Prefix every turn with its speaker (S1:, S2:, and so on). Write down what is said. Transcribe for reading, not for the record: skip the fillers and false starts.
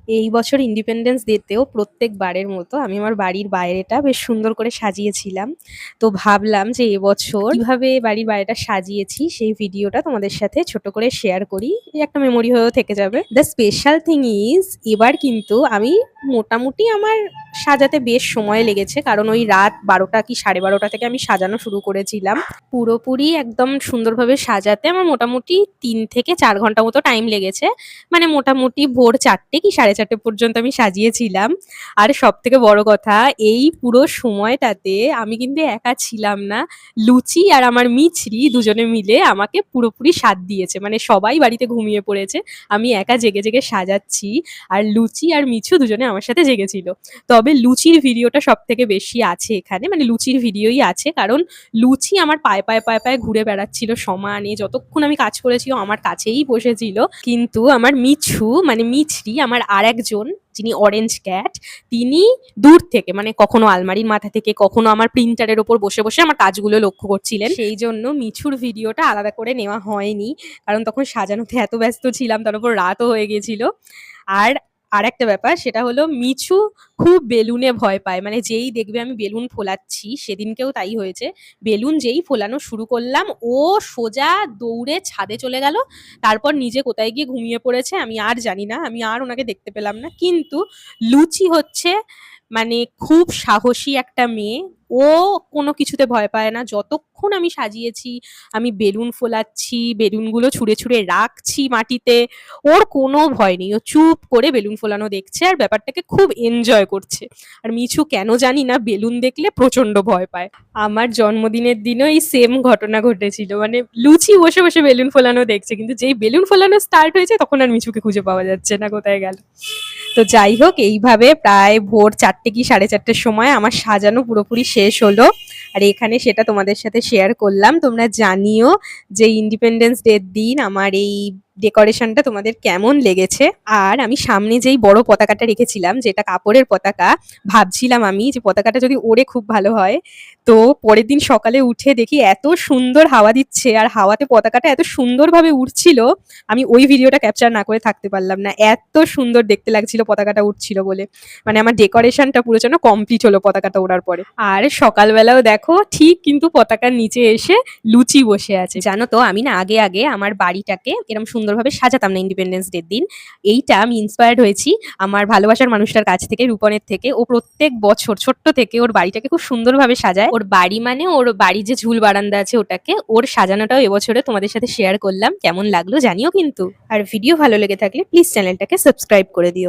S1: এই বছর ইন্ডিপেন্ডেন্স ডেতেও প্রত্যেকবারের মতো আমি আমার বাড়ির বাইরেটা বেশ সুন্দর করে সাজিয়েছিলাম। তো ভাবলাম যে এবছর কিভাবে বাড়ির বাইরেটা সাজিয়েছি সেই ভিডিওটা তোমাদের সাথে ছোট করে শেয়ার করি। এই একটা মেমোরি হয়েও থেকে যাবে। দ্য স্পেশাল থিং ইজ এবার কিন্তু আমি মোটামুটি আমার সাজাতে বেশ সময় লেগেছে, কারণ ওই রাত 12টা কি 12:30 থেকে আমি সাজানো শুরু করেছিলাম। পুরোপুরি একদম সুন্দরভাবে সাজাতে আমার মোটামুটি 3 থেকে 4 ঘন্টা মতো টাইম লেগেছে। মানে মোটামুটি ভোর 4টে কি 4:30 পর্যন্ত আমি সাজিয়েছিলাম। আর সবথেকে বড় কথা, এই পুরো সময়টাতে আমি কিন্তু একা ছিলাম না। লুচি আর আমার মিছরি দুজনে মিলে আমাকে পুরোপুরি সাথ দিয়েছে। মানে সবাই বাড়িতে ঘুমিয়ে পড়েছে। আমি একা জেগে, জেগে সাজাচ্ছি। আর লুচি আর মিছু দুজনে আমার সাথে জেগেছিল। তবে লুচির ভিডিওটা সবথেকে বেশি আছে এখানে। মানে লুচির ভিডিওই আছে, কারণ লুচি আমার পায়ে ঘুরে বেড়াচ্ছিল সমানে। যতক্ষণ আমি কাজ করেছি ও আমার কাছেই বসেছিল। কিন্তু আমার মিছু মানে মিছরি, আমার আরেকজন যিনি অরেঞ্জ ক্যাট, তিনি দূর থেকে মানে কখনো আলমারির মাথা থেকে, কখনো আমার প্রিন্টারের ওপর বসে বসে আমার কাজগুলো লক্ষ্য করছিলেন। সেই জন্য মিছুর ভিডিওটা আলাদা করে নেওয়া হয়নি, কারণ তখন সাজানোতে এত ব্যস্ত ছিলাম, তার উপর রাতও হয়ে গেছিল। আর আরেকটা ব্যাপার, সেটা হলো মিছু খুব বেলুনে ভয় পায়। মানে যেই দেখবে আমি বেলুন ফোলাচ্ছি, সেদিনকেও তাই হয়েছে। বেলুন যেই ফোলানো শুরু করলাম, ও সোজা দৌড়ে ছাদে চলে গেল। তারপর নিজে কোথায় গিয়ে ঘুমিয়ে পড়েছে আমি আর জানি না। আমি আর ওনাকে দেখতে পেলাম না। কিন্তু লুচি হচ্ছে মানে খুব সাহসী একটা মেয়ে। ও কোনো কিছুতে ভয় পায় না। যতক্ষণ আমি সাজিয়েছি, আমি বেলুন ফোলাচ্ছি, বেলুনগুলো ছুঁড়ে ছুঁড়ে রাখছি মাটিতে, ওর কোনো ভয় নেই। ও চুপ করে বেলুন ফোলানো দেখছে আর ব্যাপারটাকে খুব এনজয় করছে। আর মিছু কেন জানি না বেলুন দেখলে প্রচন্ড ভয় পায়। আমার জন্মদিনের দিনও এই সেম ঘটনা ঘটেছিল। মানে লুচি বসে বসে বেলুন ফোলানো দেখছে, কিন্তু যেই বেলুন ফোলানো স্টার্ট হয়েছে তখন আর মিছুকে খুঁজে পাওয়া যাচ্ছে না, কোথায় গেল। তো যাই হোক, এইভাবে প্রায় ভোর 4টে কি 4:30-র সময় আমার সাজানো পুরোপুরি শেষ হলো। আর এখানে সেটা তোমাদের সাথে শেয়ার করলাম। তোমরা জানিও যে ইন্ডিপেন্ডেন্স ডের দিন আমার এই ডেকোরেশনটা তোমাদের কেমন লেগেছে। আর আমি সামনে যেই বড় পতাকাটা রেখেছিলাম, যেটা কাপড়ের পতাকা, ভাবছিলাম আমি যে পতাকাটা যদি ওড়ে খুব ভালো হয়। তো পরের দিন সকালে উঠে দেখি এত সুন্দর হাওয়া দিচ্ছে, আর হাওয়াতে পতাকাটা এত সুন্দরভাবে উড়ছিল, আমি ওই ভিডিওটা ক্যাপচার না করে থাকতে পারলাম না। এত সুন্দর দেখতে লাগছিল পতাকাটা উঠছিল বলে। মানে আমার ডেকোরেশনটা পুরো যেন কমপ্লিট হলো পতাকাটা ওড়ার পরে। আর সকালবেলাও দেখো ঠিক কিন্তু পতাকার নিচে এসে লুচি বসে আছে। জানো তো, আমি না আগে আগে আমার বাড়িটাকে এরকম সুন্দরভাবে সাজাতাম না ইন্ডিপেন্ডেন্স ডের দিন। এইটা আমি ইন্সপায়ার্ড হয়েছি আমার ভালোবাসার মানুষটার কাছ থেকে, রূপনের থেকে। ও প্রত্যেক বছর ছোট্ট থেকে ওর বাড়িটাকে খুব সুন্দরভাবে সাজায়। ওর বাড়ি মানে ওর বাড়ি যে ঝুল বারান্দা আছে ওটাকে, ওর সাজানোটাও এবছরে তোমাদের সাথে শেয়ার করলাম। কেমন লাগলো জানিও কিন্তু। আর ভিডিও ভালো লেগে থাকলে প্লিজ চ্যানেলটাকে সাবস্ক্রাইব করে দিও।